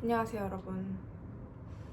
안녕하세요 여러분.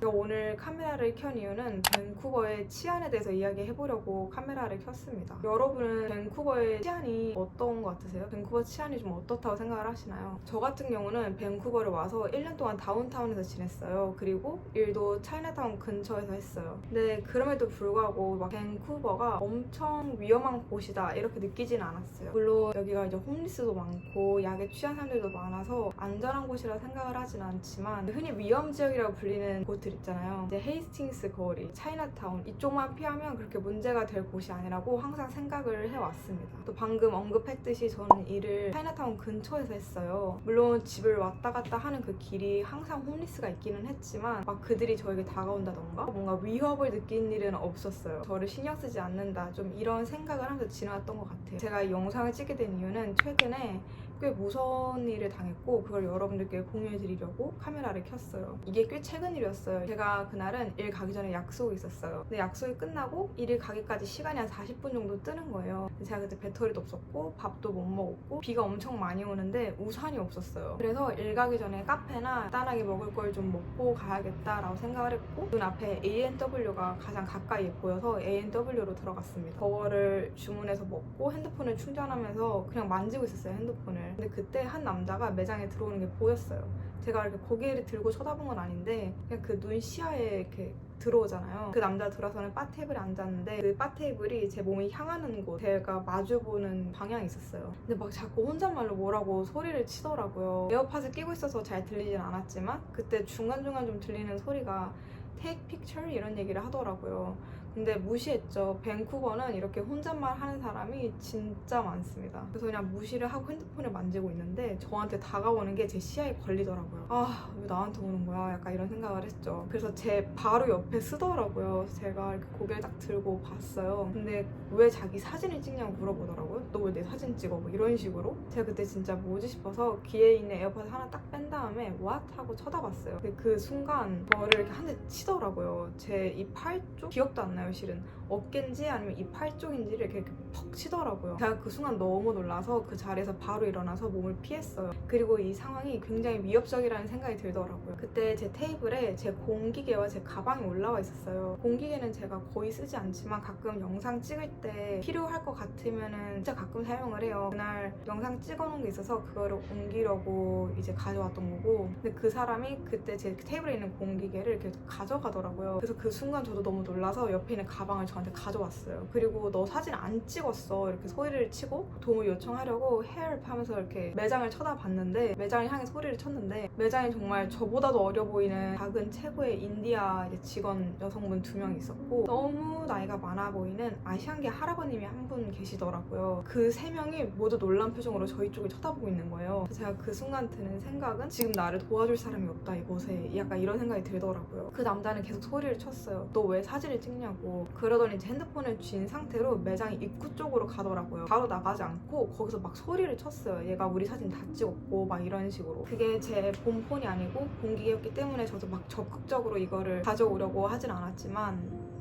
제가 오늘 카메라를 켠 이유는 밴쿠버의 치안에 대해서 이야기해보려고 카메라를 켰습니다. 여러분은 밴쿠버의 치안이 어떤 것 같으세요? 밴쿠버 치안이 좀 어떻다고 생각을 하시나요? 저 같은 경우는 밴쿠버를 와서 1년 동안 다운타운에서 지냈어요. 그리고 일도 차이나타운 근처에서 했어요. 근데 그럼에도 불구하고 막 밴쿠버가 엄청 위험한 곳이다 이렇게 느끼지는 않았어요. 물론 여기가 이제 홈리스도 많고 약에 취한 사람들도 많아서 안전한 곳이라 생각을 하진 않지만 흔히 위험 지역이라고 불리는 곳들 있잖아요. 이제 헤이스팅스 거리, 차이나타운 이쪽만 피하면 그렇게 문제가 될 곳이 아니라고 항상 생각을 해왔습니다. 또 방금 언급했듯이 저는 일을 차이나타운 근처에서 했어요. 물론 집을 왔다 갔다 하는 그 길이 항상 홈리스가 있기는 했지만 막 그들이 저에게 다가온다던가 뭔가 위협을 느낀 일은 없었어요. 저를 신경 쓰지 않는다 좀 이런 생각을 하면서 지나왔던 것 같아요. 제가 이 영상을 찍게 된 이유는 최근에 꽤 무서운 일을 당했고 그걸 여러분들께 공유해 드리려고 카메라를 켰어요. 이게 꽤 최근 일이었어요. 제가 그날은 일 가기 전에 약속이 있었어요. 근데 약속이 끝나고 일을 가기까지 시간이 한 40분 정도 뜨는 거예요. 제가 그때 배터리도 없었고 밥도 못 먹었고 비가 엄청 많이 오는데 우산이 없었어요. 그래서 일 가기 전에 카페나 간단하게 먹을 걸 좀 먹고 가야겠다라고 생각을 했고 눈앞에 A&W가 가장 가까이에 보여서 A&W로 들어갔습니다. 버거를 주문해서 먹고 핸드폰을 충전하면서 그냥 만지고 있었어요, 핸드폰을. 근데 그때 한 남자가 매장에 들어오는 게 보였어요. 제가 이렇게 고개를 들고 쳐다본 건 아닌데 그냥 그 눈 시야에 이렇게 들어오잖아요. 그 남자 들어서는 바 테이블에 앉았는데 그 바 테이블이 제 몸이 향하는 곳, 제가 마주보는 방향이 있었어요. 근데 막 자꾸 혼잣말로 뭐라고 소리를 치더라고요. 에어팟을 끼고 있어서 잘 들리진 않았지만 그때 중간중간 좀 들리는 소리가 take picture 이런 얘기를 하더라고요. 근데 무시했죠. 밴쿠버는 이렇게 혼잣말 하는 사람이 진짜 많습니다. 그래서 그냥 무시를 하고 핸드폰을 만지고 있는데 저한테 다가오는 게 제 시야에 걸리더라고요. 아, 왜 나한테 오는 거야? 약간 이런 생각을 했죠. 그래서 제 바로 옆에 쓰더라고요. 제가 이렇게 고개를 딱 들고 봤어요. 근데 왜 자기 사진을 찍냐고 물어보더라고요. 너 왜 내 사진 찍어? 뭐 이런 식으로. 제가 그때 진짜 뭐지 싶어서 귀에 있는 에어팟 하나 딱 뺀 다음에 what? 하고 쳐다봤어요. 근데 그 순간 저를 이렇게 한 대 치더라고요. 제 이 팔 쪽? 기억도 안 나요, 실은. 어깨인지 아니면 이 팔 쪽인지를 이렇게 퍽 치더라고요. 제가 그 순간 너무 놀라서 그 자리에서 바로 일어나서 몸을 피했어요. 그리고 이 상황이 굉장히 위협적이라는 생각이 들더라고요. 그때 제 테이블에 제 공기계와 제 가방이 올라와 있었어요. 공기계는 제가 거의 쓰지 않지만 가끔 영상 찍을 때 필요할 것 같으면은 진짜 가끔 사용을 해요. 그날 영상 찍어놓은 게 있어서 그거를 옮기려고 이제 가져왔던 거고, 근데 그 사람이 그때 제 테이블에 있는 공기계를 이렇게 가져가더라고요. 그래서 그 순간 저도 너무 놀라서 옆에 있는 가방을 저한테 가져왔어요. 그리고 너 사진 안 찍었어 이렇게 소리를 치고 도움을 요청하려고 help 하면서 이렇게 매장을 쳐다봤는데, 매장을 향해 소리를 쳤는데 매장에 정말 저보다도 어려 보이는 작은 체구의 인디아 직원 여성분 2명 있었고 너무 나이가 많아 보이는 아시안계 할아버님이 한 분 계시더라고요. 그 3명이 모두 놀란 표정으로 저희 쪽을 쳐다보고 있는 거예요. 제가 그 순간 드는 생각은 지금 나를 도와줄 사람이 없다 이곳에, 약간 이런 생각이 들더라고요. 그 남자는 계속 소리를 쳤어요. 너 왜 사진을 찍냐고. 그러더니 제 핸드폰을 쥔 상태로 매장 입구 쪽으로 가더라고요. 바로 나가지 않고 거기서 막 소리를 쳤어요. 얘가 우리 사진 다 찍었고 막 이런 식으로. 그게 제 본폰이 아니고 공기계였기 때문에 저도 막 적극적으로 이거를 가져오려고 하진 않았지만,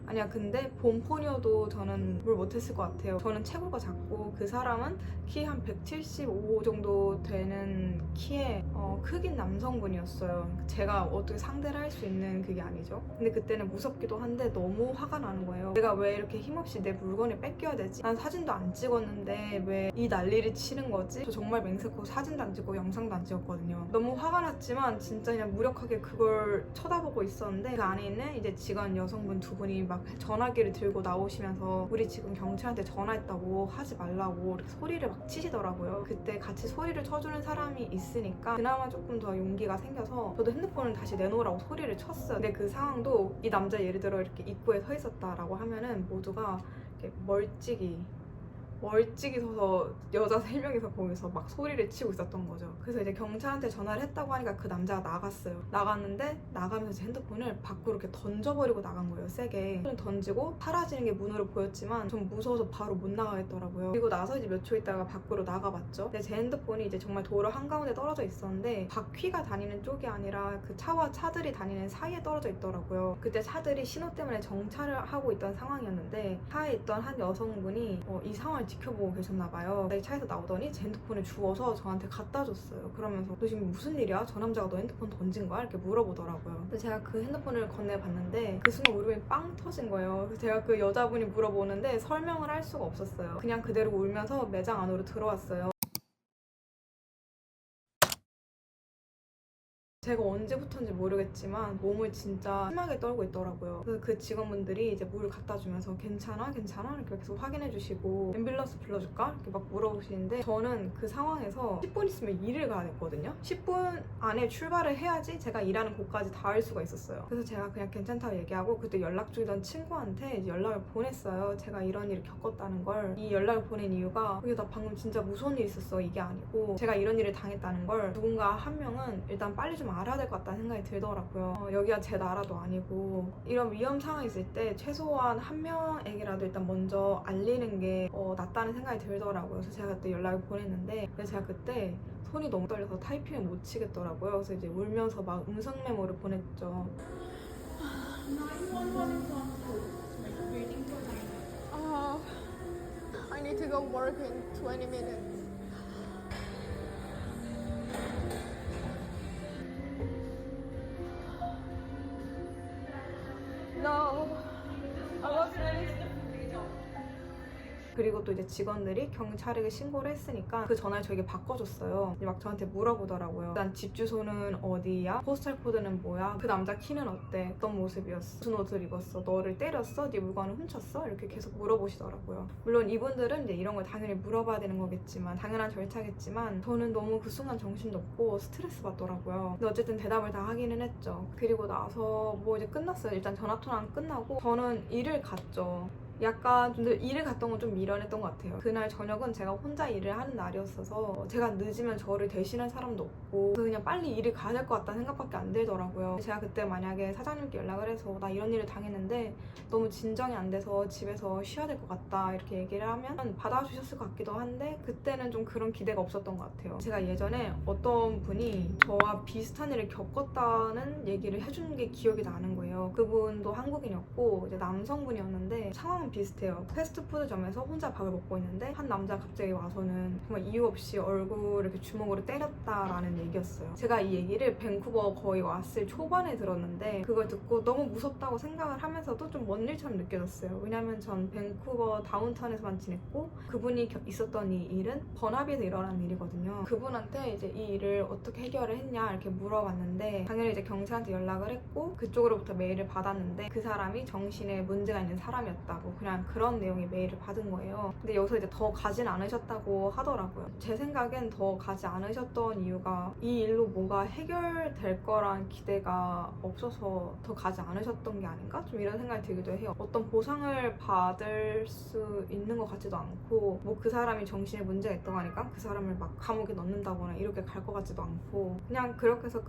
아니야, 근데 본폰이어도 저는 뭘 못했을 것 같아요. 저는 체구가 작고 그 사람은 키 한 175 정도 되는 키에 크긴 남성분이었어요. 제가 어떻게 상대를 할 수 있는 그게 아니죠. 근데 그때는 무섭기도 한데 너무 화가 나는 거예요. 내가 왜 이렇게 힘없이 내 물건을 뺏겨야 되지? 난 사진도 안 찍었는데 왜 이 난리를 치는 거지? 저 정말 맹세코 사진도 안 찍고 영상도 안 찍었거든요. 너무 화가 났지만 진짜 그냥 무력하게 그걸 쳐다보고 있었는데 그 안에 있는 이제 직원 여성분 2분이 막 전화기를 들고 나오시면서 우리 지금 경찰한테 전화했다고 하지 말라고 이렇게 소리를 막 치시더라고요. 그때 같이 소리를 쳐주는 사람이 있으니까 그나마 조금 더 용기가 생겨서 저도 핸드폰을 다시 내놓으라고 소리를 쳤어요. 근데 그 상황도 이 남자 예를 들어 이렇게 입구에 서 있었다라고 하면은 모두가 이렇게 멀찍이 서서 여자 3명이서 거기서 막 소리를 치고 있었던 거죠. 그래서 이제 경찰한테 전화를 했다고 하니까 그 남자가 나갔어요. 나갔는데 나가면서 제 핸드폰을 밖으로 이렇게 던져버리고 나간 거예요, 세게. 던지고 사라지는 게 문으로 보였지만 전 무서워서 바로 못 나가겠더라고요. 그리고 나서 이제 몇 초 있다가 밖으로 나가봤죠. 근데 제 핸드폰이 이제 정말 도로 한가운데 떨어져 있었는데 바퀴가 다니는 쪽이 아니라 그 차와 차들이 다니는 사이에 떨어져 있더라고요. 그때 차들이 신호 때문에 정차를 하고 있던 상황이었는데 차에 있던 한 여성분이 이 상황을 동안 지켜보고 계셨나 봐요. 차에서 나오더니 제 핸드폰을 주워서 저한테 갖다 줬어요. 그러면서 너 지금 무슨 일이야? 저 남자가 너 핸드폰 던진 거야? 이렇게 물어보더라고요. 근데 제가 그 핸드폰을 건네봤는데 그 순간 울음이 빵 터진 거예요. 그래서 제가 그 여자분이 물어보는데 설명을 할 수가 없었어요. 그냥 그대로 울면서 매장 안으로 들어왔어요. 제가 언제부터인지 모르겠지만 몸을 진짜 심하게 떨고 있더라고요. 그래서 그 직원분들이 이제 물을 갖다 주면서 괜찮아? 괜찮아? 이렇게 계속 확인해 주시고 앰뷸런스 불러줄까? 이렇게 막 물어보시는데 저는 그 상황에서 10분 있으면 일을 가야 됐거든요. 10분 안에 출발을 해야지 제가 일하는 곳까지 닿을 수가 있었어요. 그래서 제가 그냥 괜찮다고 얘기하고 그때 연락 중이던 친구한테 이제 연락을 보냈어요. 제가 이런 일을 겪었다는 걸. 이 연락을 보낸 이유가 나 방금 진짜 무서운 일 있었어 이게 아니고 제가 이런 일을 당했다는 걸 누군가 한 명은 일단 빨리 좀 알아야 될 것 같다는 생각이 들더라고요. 여기가 제 나라도 아니고 이런 위험 상황이 있을 때 최소한 한 명에게라도 일단 먼저 알리는 게 낫다는 생각이 들더라고요. 그래서 제가 그때 연락을 보냈는데 제가 그때 손이 너무 떨려서 타이핑을 못 치겠더라고요. 그래서 이제 울면서 막 음성 메모를 보냈죠. I need to go work in 20 minutes. No. I was ready. 그리고 또 이제 직원들이 경찰에게 신고를 했으니까 그 전화를 저에게 바꿔줬어요. 막 저한테 물어보더라고요. 일단 집 주소는 어디야? 포스탈 코드는 뭐야? 그 남자 키는 어때? 어떤 모습이었어? 무슨 옷을 입었어? 너를 때렸어? 네 물건을 훔쳤어? 이렇게 계속 물어보시더라고요. 물론 이분들은 이제 이런 걸 당연히 물어봐야 되는 거겠지만 당연한 절차겠지만 저는 너무 그 순간 정신도 없고 스트레스 받더라고요. 근데 어쨌든 대답을 다 하기는 했죠. 그리고 나서 뭐 이제 끝났어요. 일단 전화통화는 끝나고 저는 일을 갔죠. 약간 좀 일을 갔던 건 좀 미련했던 것 같아요. 그날 저녁은 제가 혼자 일을 하는 날이었어서 제가 늦으면 저를 대신할 사람도 없고 그냥 빨리 일을 가야 될 것 같다는 생각밖에 안 들더라고요. 제가 그때 만약에 사장님께 연락을 해서 나 이런 일을 당했는데 너무 진정이 안 돼서 집에서 쉬어야 될 것 같다 이렇게 얘기를 하면 받아주셨을 것 같기도 한데 그때는 좀 그런 기대가 없었던 것 같아요. 제가 예전에 어떤 분이 저와 비슷한 일을 겪었다는 얘기를 해준 게 기억이 나는 거예요. 그분도 한국인이었고 이제 남성분이었는데 상황은 비슷해요. 패스트푸드점에서 혼자 밥을 먹고 있는데 한 남자가 갑자기 와서는 정말 이유 없이 얼굴을 이렇게 주먹으로 때렸다라는 얘기였어요. 제가 이 얘기를 밴쿠버 거의 왔을 초반에 들었는데 그걸 듣고 너무 무섭다고 생각을 하면서도 좀 먼 일처럼 느껴졌어요. 왜냐면 전 밴쿠버 다운타운에서만 지냈고 그분이 있었던 이 일은 버나비에서 일어난 일이거든요. 그분한테 이제 이 일을 어떻게 해결을 했냐 이렇게 물어봤는데 당연히 이제 경찰한테 연락을 했고 그쪽으로부터 메일을 받았는데 그 사람이 정신에 문제가 있는 사람이었다고 그냥 그런 내용의 메일을 받은 거예요. 근데 여기서 이제 더 가진 않으셨다고 하더라고요. 제 생각엔 더 가지 않으셨던 이유가 이 일로 뭐가 해결될 거란 기대가 없어서 더 가지 않으셨던 게 아닌가? 좀 이런 생각이 들기도 해요. 어떤 보상을 받을 수 있는 것 같지도 않고 뭐 그 사람이 정신에 문제가 있다고 하니까 그 사람을 막 감옥에 넣는다거나 이렇게 갈 것 같지도 않고 그냥 그렇게 해서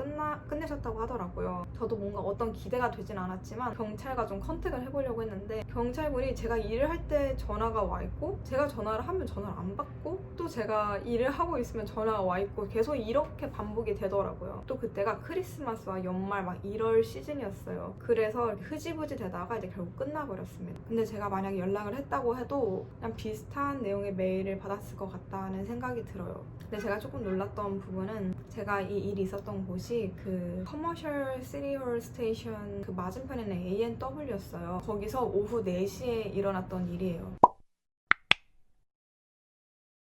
끝내셨다고 하더라고요. 저도 뭔가 어떤 기대가 되진 않았지만 경찰과 좀 컨택을 해보려고 했는데 경찰분이 제가 일을 할 때 전화가 와 있고 제가 전화를 하면 전화를 안 받고 또 제가 일을 하고 있으면 전화가 와 있고 계속 이렇게 반복이 되더라고요. 또 그때가 크리스마스와 연말 막 1월 시즌이었어요. 그래서 이렇게 흐지부지 되다가 이제 결국 끝나버렸습니다. 근데 제가 만약에 연락을 했다고 해도 그냥 비슷한 내용의 메일을 받았을 것 같다는 생각이 들어요. 근데 제가 조금 놀랐던 부분은 제가 이 일이 있었던 곳이 그 커머셜 시리얼 스테이션 그 맞은편에는 ANW였어요. 거기서 오후 4시에 일어났던 일이에요.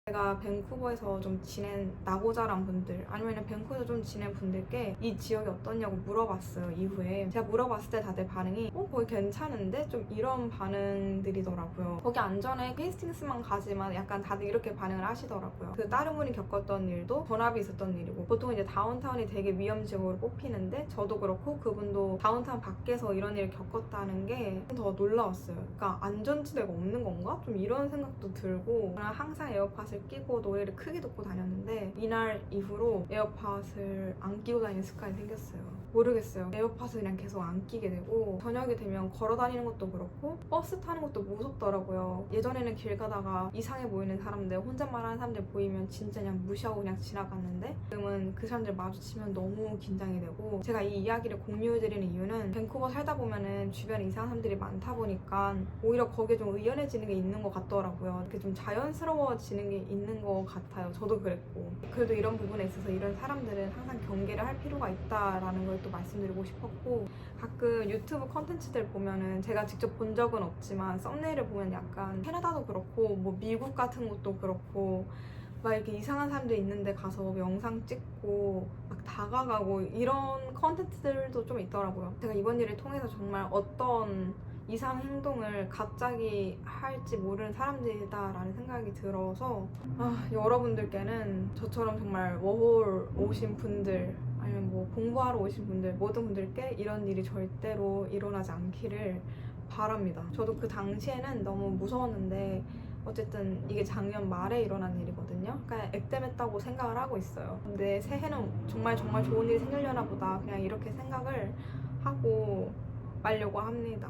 제가 밴쿠버에서 좀 지낸 나고 자란 분들 아니면 밴쿠버에서 좀 지낸 분들께 이 지역이 어떠냐고 물어봤어요. 이후에 제가 물어봤을 때 다들 반응이 거기 괜찮은데? 좀 이런 반응들이더라고요. 거기 안전해 헤이스팅스만 가지만 약간 다들 이렇게 반응을 하시더라고요. 그 다른 분이 겪었던 일도 전압이 있었던 일이고 보통 이제 다운타운이 되게 위험 지역으로 뽑히는데 저도 그렇고 그분도 다운타운 밖에서 이런 일을 겪었다는 게 더 놀라웠어요. 그러니까 안전지대가 없는 건가? 좀 이런 생각도 들고 저는 항상 에어팟을 끼고 끼고 노래를 크게 듣고 다녔는데 이날 이후로 에어팟을 안 끼고 다니는 습관이 생겼어요. 모르겠어요. 에어팟을 그냥 계속 안 끼게 되고 저녁이 되면 걸어 다니는 것도 그렇고 버스 타는 것도 무섭더라고요. 예전에는 길 가다가 이상해 보이는 사람들, 혼잣말하는 사람들 보이면 진짜 그냥 무시하고 그냥 지나갔는데 지금은 그 사람들 마주치면 너무 긴장이 되고, 제가 이 이야기를 공유해드리는 이유는 밴쿠버 살다 보면은 주변에 이상한 사람들이 많다 보니까 오히려 거기에 좀 의연해지는 게 있는 것 같더라고요. 이렇게 좀 자연스러워지는 게 있는 것 같아요. 저도 그랬고. 그래도 이런 부분에 있어서 이런 사람들은 항상 경계를 할 필요가 있다라는 걸 또 말씀드리고 싶었고, 가끔 유튜브 컨텐츠들 보면은 제가 직접 본 적은 없지만 썸네일을 보면 약간 캐나다도 그렇고 뭐 미국 같은 것도 그렇고 막 이렇게 이상한 사람들 있는데 가서 영상 찍고 막 다가가고 이런 컨텐츠들도 좀 있더라고요. 제가 이번 일을 통해서 정말 어떤 이상 행동을 갑자기 할지 모르는 사람들이다라는 생각이 들어서 여러분들께는 저처럼 정말 워홀 오신 분들 아니면 뭐 공부하러 오신 분들 모든 분들께 이런 일이 절대로 일어나지 않기를 바랍니다. 저도 그 당시에는 너무 무서웠는데 어쨌든 이게 작년 말에 일어난 일이거든요. 그러니까 액땜했다고 생각을 하고 있어요. 근데 새해는 정말 좋은 일이 생기려나 보다 그냥 이렇게 생각을 하고 말려고 합니다.